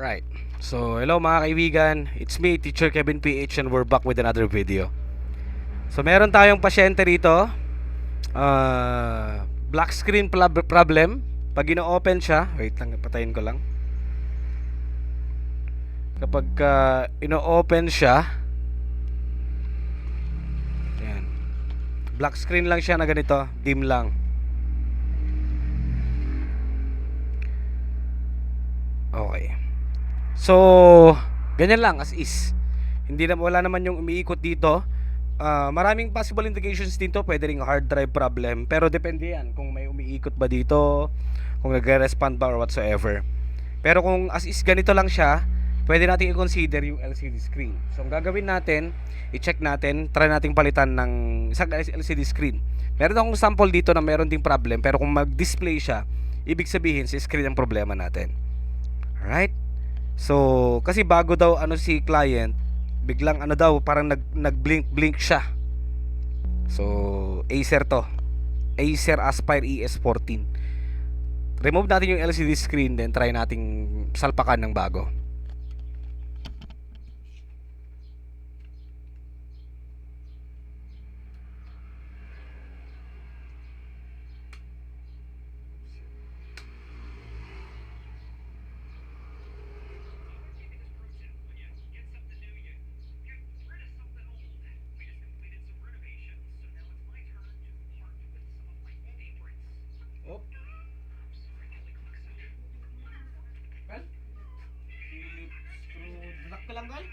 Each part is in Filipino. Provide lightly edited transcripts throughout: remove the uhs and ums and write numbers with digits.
Alright. So, hello mga kaibigan. It's me, Teacher Kevin PH, and we're back with another video. So, meron tayong pasyente rito. Black screen problem. Pag ino-open siya, wait lang, patayin ko lang. Kapag ino-open siya, yan. Black screen lang siya na ganito, dim lang. Okay. So, ganyan lang as is. Wala naman yung umiikot dito. Maraming possible indications dito. Pwede ring hard drive problem, pero depende yan kung may umiikot ba dito, kung nagre-respond ba or whatsoever. Pero kung as is ganito lang siya, pwede natin i-consider yung LCD screen. So ang gagawin natin, i-check natin, try nating palitan ng isang LCD screen. Meron akong sample dito na meron ding problem, pero kung mag-display siya, ibig sabihin si screen ang problema natin. Alright? So, kasi bago daw si client, biglang daw parang nag-blink siya. So, Acer to. Acer Aspire ES14. Remove natin yung LCD screen, then try nating salpakan ng bago. Oh. Well, screw lock ka lang, Gal.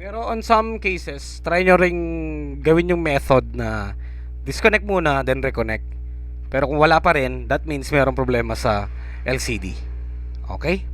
Pero on some cases, try nyo ring gawin yung method na disconnect muna, then reconnect. Pero kung wala pa rin, that means mayroong problema sa LCD. Okay?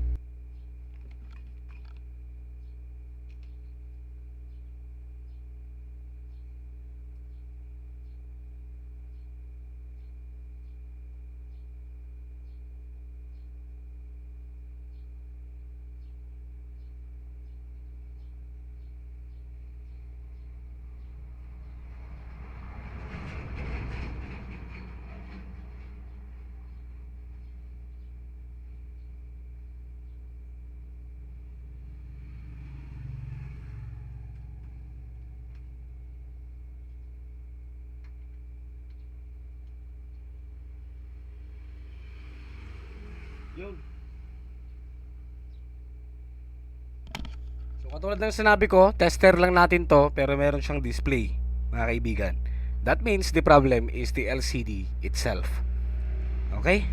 Yun. Katulad ng sinabi ko, tester lang natin to pero meron siyang display, mga kaibigan. That means the problem is the LCD itself. Okay?